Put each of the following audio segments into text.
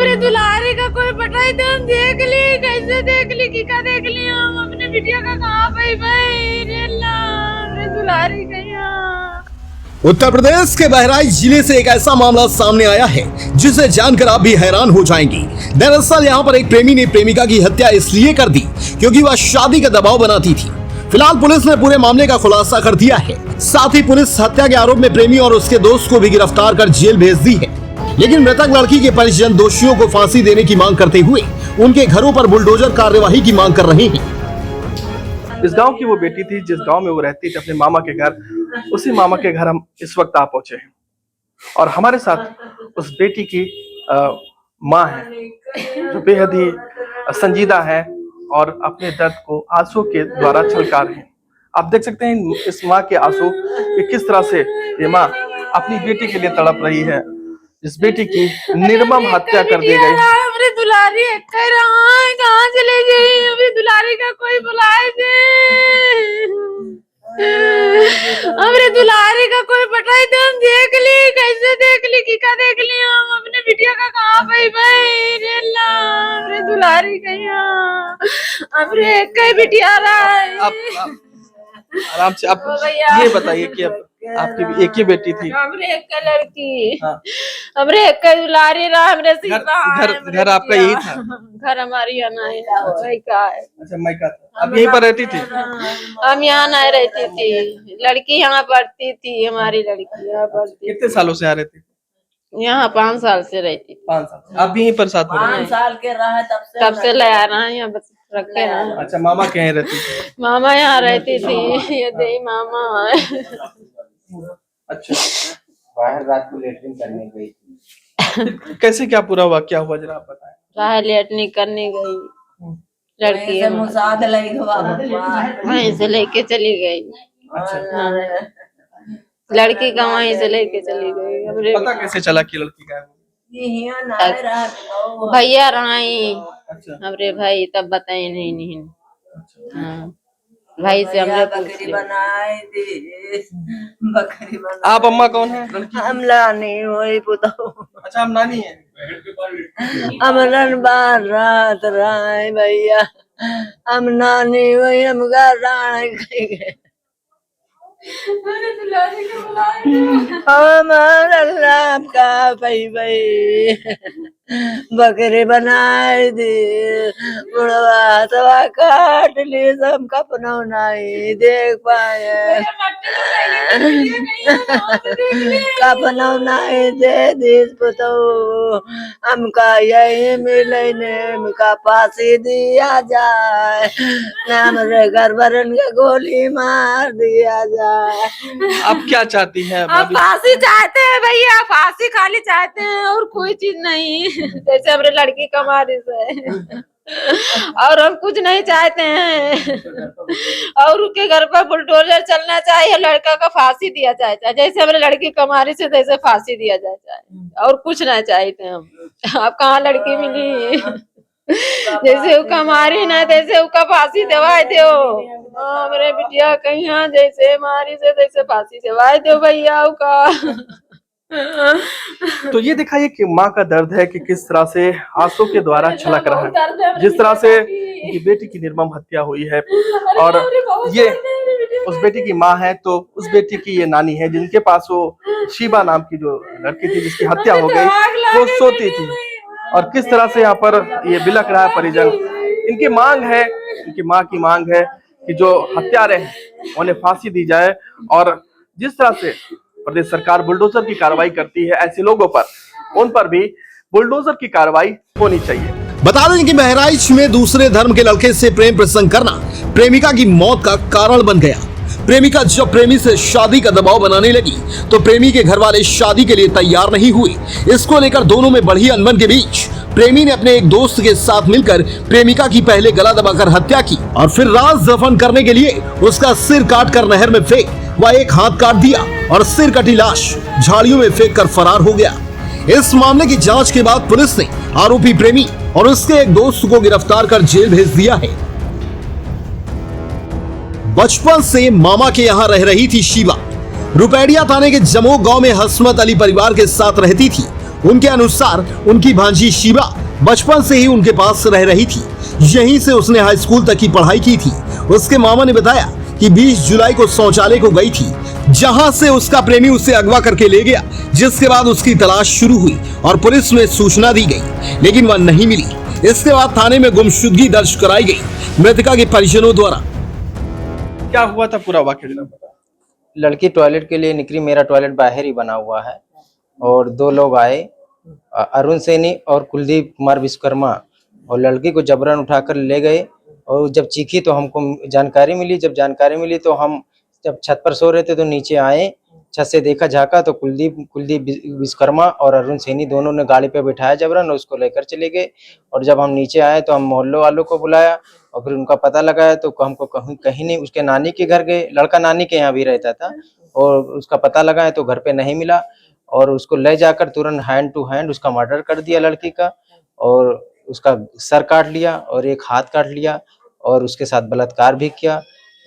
हमरे दुलारी का कोई पटाई तो हम देख ली, कैसे देख ली कि का देख ली हम अपने बिटिया का कहाँ भाई रे अल्लाह हमरे दुलारी कहाँ। उत्तर प्रदेश के बहराइच जिले से एक ऐसा मामला सामने आया है जिसे जानकर आप भी हैरान हो जाएंगी। दरअसल यहाँ पर एक प्रेमी ने प्रेमिका की हत्या इसलिए कर दी क्योंकि वह शादी का दबाव बनाती थी। फिलहाल पुलिस ने पूरे मामले का खुलासा कर दिया है। साथ ही पुलिस हत्या के आरोप में प्रेमी और उसके दोस्त को भी गिरफ्तार कर जेल भेज दी है। लेकिन मृतक लड़की के परिजन दोषियों को फांसी देने की मांग करते हुए उनके घरों पर बुलडोजर कार्यवाही की मांग कर रहे हैं। इस गांव की वो बेटी थी जिस गांव में वो रहती थी अपने मामा के घर, उसी मामा के घर हम इस वक्त आ पहुंचे हैं और हमारे साथ उस बेटी की माँ है जो बेहद ही संजीदा है और अपने दर्द को आंसू के द्वारा छलका रहे हैं। आप देख सकते हैं इस माँ के आंसू कि किस तरह से ये माँ अपनी बेटी के लिए तड़प रही है, जिस बेटी की निर्मम हत्या कर दी गई। हमरे दुलारी कहाँ चले गई, अभी दुलारी का कोई बुलाए दे, हमरे दुलारी का कोई पटाई तो हम देख ली, कैसे देख ली कि का देख ली हम अपने बिटिया का कहाँ भाई रे अल्लाह हमरे दुलारी कहाँ, हमरे एक ही बिटिया रहा है। आराम से आप ये बताइए कि अब आपकी एक ही बेटी थी? हमरे एक लड़की, हमरे एक दुलारी रहा, हमरे घर आपका यही था? घर हमारी यहाँ है। अच्छा, मायका था। आप यहीं पर रहती थी? हम यहाँ नहीं रहती थी, लड़की यहाँ पढ़ती थी, हमारी लड़की यहाँ पढ़ती। कितने सालों से आ रहे थे? यहाँ 5 साल से रहती थी। 5 साल। आप भी यहीं पर साथ में? 5 साल के रहा तब से ले आ रहा है, यहाँ बस रखे हैं। अच्छा, मामा कहीं रहती थी? मामा यहाँ रहती थी, ये दे मामा है। अच्छा, बाहर रात को लेटरिन करने गई थी। कैसे क्या पूरा हुआ, क्या हुआ जरा आप बताएं। राह लेटनी करने गई लड़की, वहीं से लेके चली गई। अच्छा, लड़की का वहीं से लेके चली गई। पता कैसे चला कि लड़की का है? भैया रही अच्छा, हमरे भाई तब बताए नहीं। हाँ, भाई से हमने बकरी बनाए दे, बकरी बना। आप अम्मा कौन है? हम लानी वही पुतो। अच्छा, हम नानी है। अमरन बार रात राय भैया, हम नानी वही हम घर राय गए। हमारा का भाई बकरी बनाए दे, बुढ़वा तवा काट ली, सब कपना नहीं देख पाए, कपना नहीं दे दिस पुतो, हमका यही मिलने का फांसी दिया जाए, हमरे घर भरन के गोली मार दिया जाए। आप क्या चाहती हैं? आप फांसी चाहते हैं भैया, फांसी खाली चाहते हैं और कोई चीज नहीं। जैसे हमारे लड़की कमारी से और हम कुछ नहीं चाहते हैं। और उनके घर पर बुलडोजर चलना चाहिए, लड़का का फांसी दिया जाए, जैसे हमारे लड़की कमारी से तैसे फांसी दिया जाए, और कुछ नहीं चाहते हम। आप कहाँ लड़की मिली, जैसे उसका मारी ना तैसे उसका फांसी दवाई दो। हमारे बिटिया कहीं जैसे मारी से तैसे फांसी दवाई दो भैया का। तो ये दिखाइए कि माँ का दर्द है कि किस तरह से आंसू के द्वारा छलक रहा है, जिस तरह से उनकी बेटी की निर्मम हत्या हुई है। और ये उस बेटी की माँ है तो उस बेटी की ये नानी है जिनके पास वो शीबा नाम की जो लड़की थी जिसकी हत्या हो गई, वो सोती थी। और किस तरह से यहाँ पर ये बिलख रहा है परिजन। इनकी मांग है, इनकी माँ की मांग है कि जो हत्यारे हैं उन्हें फांसी दी जाए, और जिस तरह से प्रदेश सरकार बुलडोजर की कार्रवाई करती है, ऐसे लोगों पर उन पर भी बुलडोजर की कार्रवाई होनी चाहिए। बता दें कि बहराइच में दूसरे धर्म के लड़के से प्रेम प्रसंग करना प्रेमिका की मौत का कारण बन गया। प्रेमिका जब प्रेमी से शादी का दबाव बनाने लगी तो प्रेमी के घर वाले शादी के लिए तैयार नहीं हुए। इसको लेकर दोनों में बढ़ी अनबन के बीच प्रेमी ने अपने एक दोस्त के साथ मिलकर प्रेमिका की पहले गला दबाकर हत्या की और फिर राज दफन करने के लिए उसका सिर काटकर नहर में फेंक व एक हाथ काट दिया और सिर कटी लाश झाड़ियों में फेंक कर फरार हो गया। इस मामले की जांच के बाद पुलिस ने आरोपी प्रेमी और उसके एक दोस्त को गिरफ्तार कर जेल भेज दिया है। बचपन से मामा के यहाँ रह रही थी शीबा। रुपैडिया थाने के जमोग गांव में हसमत अली परिवार के साथ रहती थी। उनके अनुसार उनकी भांजी शिवा बचपन से ही उनके पास रह रही थी। यहीं से उसने हाई स्कूल तक की पढ़ाई की थी। उसके मामा ने बताया कि 20 जुलाई को शौचालय को गई थी, जहां से उसका प्रेमी उसे अगवा करके ले गया, जिसके बाद उसकी तलाश शुरू हुई और पुलिस में सूचना दी गई, लेकिन वह नहीं मिली। इसके बाद थाने में गुमशुदगी दर्ज कराई गई मृतका के परिजनों द्वारा। क्या हुआ था पूरा वाक्य जरा बता। लड़की टॉयलेट के लिए निकली, मेरा टॉयलेट बाहर ही बना हुआ है और दो लोग आए, अरुण सैनी और कुलदीप कुमार विश्वकर्मा, और लड़की को जबरन उठाकर ले गए। और जब चीखी तो हमको जानकारी मिली। जब जानकारी मिली तो हम जब छत पर सो रहे थे तो नीचे आए, छत से देखा झाँका तो कुलदीप विश्वकर्मा और अरुण सैनी दोनों ने गाड़ी पे बिठाया जबरन और उसको लेकर चले गए। और जब हम नीचे आए तो हम मोहल्ले वालों को बुलाया और फिर उनका पता लगाया तो हमको कहीं नहीं, उसके नानी के घर गए, लड़का नानी के यहाँ भी रहता था, और उसका पता लगाया तो घर पे नहीं मिला। और उसको ले जाकर तुरंत हैंड टू हैंड उसका मर्डर कर दिया लड़की का, और उसका सर काट लिया और एक हाथ काट लिया और उसके साथ बलात्कार भी किया।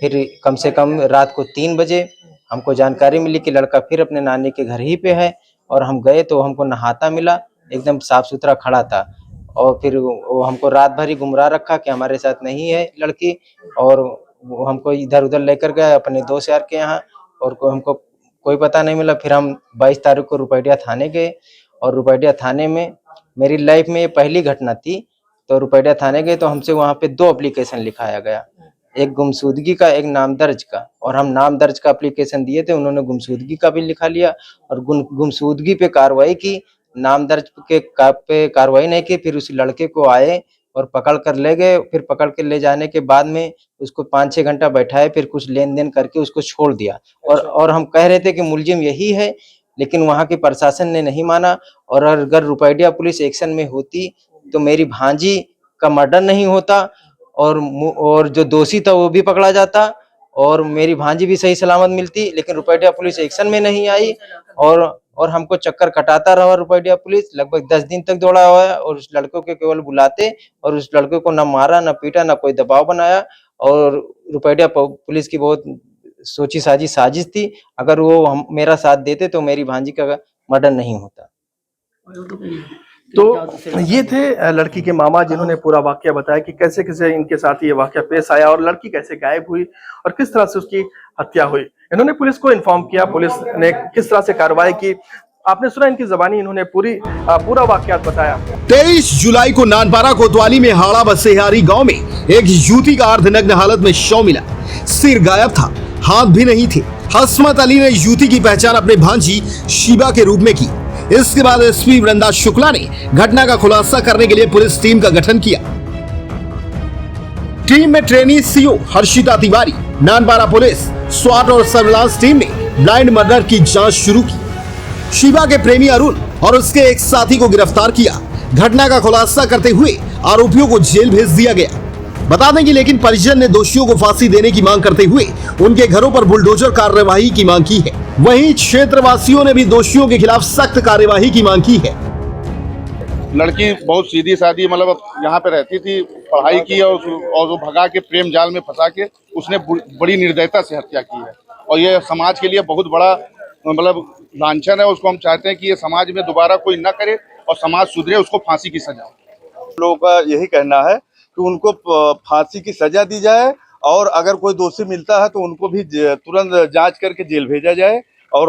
फिर कम से कम रात को 3 बजे हमको जानकारी मिली कि लड़का फिर अपने नानी के घर ही पे है, और हम गए तो हमको नहाता मिला, एकदम साफ सुथरा खड़ा था। और फिर वो हमको रात भर ही गुमराह रखा कि हमारे साथ नहीं है लड़की, और वो हमको इधर उधर लेकर गया अपने दोस्त यार के यहाँ, और हमको कोई पता नहीं मिला। फिर हम 22 तारीख को रुपैडिया थाने गए, और रुपैडिया थाने में मेरी लाइफ में ये पहली घटना थी। तो रुपैडिया थाने गए तो हमसे वहाँ पे 2 एप्लीकेशन लिखाया गया, एक गुमशुदगी का, एक नाम दर्ज का। और हम नाम दर्ज का एप्लीकेशन दिए थे, उन्होंने गुमशुदगी का भी लिखा लिया और गुमशुदगी पे कार्रवाई की, नाम दर्ज पे कार्रवाई नहीं की। फिर उस लड़के को आए और पकड़ कर ले गए। फिर पकड़ के ले जाने के बाद में उसको 5-6 घंटा बैठाए, फिर कुछ लेन देन करके उसको छोड़ दिया। और हम कह रहे थे कि मुलजिम यही है, लेकिन वहाँ के प्रशासन ने नहीं माना। और अगर रुपैडिया पुलिस एक्शन में होती तो मेरी भांजी का मर्डर नहीं होता, और जो दोषी था वो भी पकड़ा जाता, और मेरी भांजी भी सही सलामत मिलती। लेकिन रुपैडिया पुलिस एक्शन में नहीं आई, और हमको चक्कर कटाता रहा रुपैडिया पुलिस। लगभग 10 दिन तक दौड़ा हुआ है, और उस लड़कों के केवल बुलाते और उस लड़के को न मारा, न पीटा, न कोई दबाव बनाया। और रुपैडिया पुलिस की बहुत सोची साजी साजिश थी। अगर वो मेरा साथ देते तो मेरी भांजी का मर्डर नहीं होता। तो ये थे लड़की के मामा, जिन्होंने पूरा वाकया बताया कि कैसे कैसे इनके साथ ये वाकया पेश आया और लड़की कैसे गायब हुई और किस तरह से उसकी हत्या हुई। इन्होंने पुलिस को इन्फॉर्म किया, पुलिस ने किस तरह से कार्रवाई की, आपने सुना इनकी जबानी, इन्होंने पूरा वाकया बताया। 23 जुलाई को नानपारा कोतवाली में हाड़ा बसेहारी गांव में एक युवती का अर्धनग्न हालत में शव मिला। सिर गायब था, हाथ भी नहीं थे। हसमत अली ने युवती की पहचान अपने भांजी शिवा के रूप में की। इसके बाद एसपी वृंदा शुक्ला ने घटना का खुलासा करने के लिए पुलिस टीम का गठन किया। टीम में trainee CO Harshita Tiwari, Nanpara police, स्वाट और सर्विलांस टीम ने ब्लाइंड मर्डर की जांच शुरू की। शिवा के प्रेमी अरुण और उसके एक साथी को गिरफ्तार किया। घटना का खुलासा करते हुए आरोपियों को जेल भेज दिया गया। बता दें कि लेकिन परिजन ने दोषियों को फांसी देने की मांग करते हुए उनके घरों पर बुलडोजर कार्यवाही की मांग की है। वहीं क्षेत्रवासियों ने भी दोषियों के खिलाफ सख्त कार्यवाही की मांग की है। लड़की बहुत सीधी सादी, मतलब यहाँ पे रहती थी, पढ़ाई की, और वो भगा के प्रेम जाल में फंसा के उसने बड़ी निर्दयता से हत्या की है। और ये समाज के लिए बहुत बड़ा मतलब लांछन है। उसको हम चाहते हैं कि ये समाज में दोबारा कोई न करे और समाज सुधरे, उसको फांसी की सजा। लोगों का यही कहना है कि उनको फांसी की सजा दी जाए, और अगर कोई दोषी मिलता है तो उनको भी तुरंत जांच करके जेल भेजा जाए। और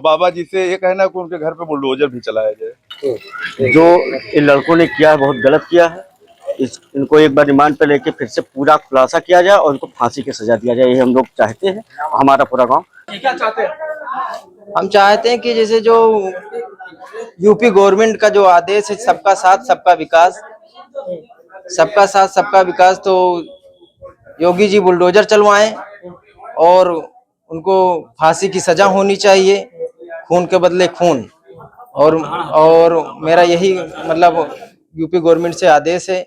बाबा जी से ये कहना है कि उनके घर पे बुलडोजर भी चलाया जाए। जो इन लड़कों ने किया है बहुत गलत किया है। इनको एक बार रिमांड पे लेके फिर से पूरा खुलासा किया जाए और इनको फांसी की सजा दिया जाए, ये हम लोग चाहते हैं, हमारा पूरा गांव। क्या चाहते हैं? हम चाहते हैं कि जैसे जो यूपी गवर्नमेंट का जो आदेश है, सबका साथ सबका विकास, सबका साथ सबका विकास, तो योगी जी बुलडोजर चलवाएं और उनको फांसी की सजा होनी चाहिए, खून के बदले खून। और मेरा यही मतलब यूपी गवर्नमेंट से आदेश है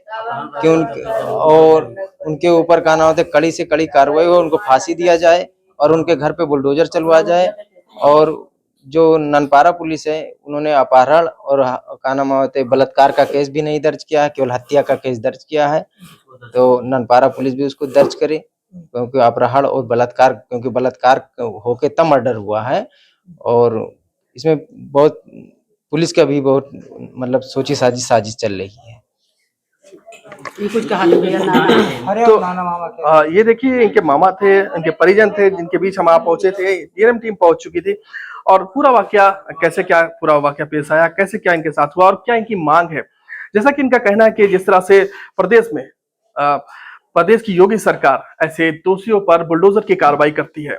कि उनके ऊपर का नाम होता है कड़ी से कड़ी कार्रवाई हो, उनको फांसी दिया जाए और उनके घर पे बुलडोजर चलवा जाए। और जो ननपारा पुलिस है, उन्होंने अपहरण और का नाम होता है बलात्कार का केस भी नहीं दर्ज किया है, केवल हत्या का केस दर्ज किया है। तो ननपारा पुलिस भी उसको दर्ज करे, क्योंकि अपहरण और बलात्कार, क्योंकि बलात्कार होके तब मर्डर हुआ है। और इसमें बहुत पुलिस का भी बहुत मतलब सोची साजिश चल रही है। तो ये देखिए इनके मामा थे, इनके परिजन थे, जिनके बीच हम आप पहुंचे थे। डीएनएम टीम पहुंच चुकी थी और पूरा वाकया कैसे क्या पूरा वाकया पेश आया, कैसे क्या इनके साथ हुआ और क्या इनकी मांग है। जैसा कि इनका कहना है कि जिस तरह से प्रदेश में प्रदेश की योगी सरकार ऐसे दोषियों पर बुलडोजर की कार्रवाई करती है,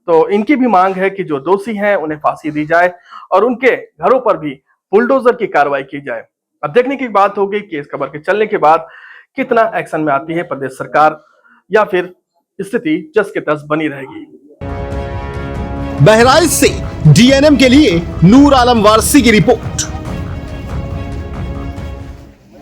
तो इनकी भी मांग है कि जो दोषी हैं उन्हें फांसी दी जाए और उनके घरों पर भी बुलडोजर की कार्रवाई की जाए। अब देखने की बात होगी कि इस खबर के चलने के बाद कितना एक्शन में आती है प्रदेश सरकार या फिर स्थिति जस के तस बनी रहेगी। बहराइच से डीएनएम के लिए नूर आलम वारसी की रिपोर्ट।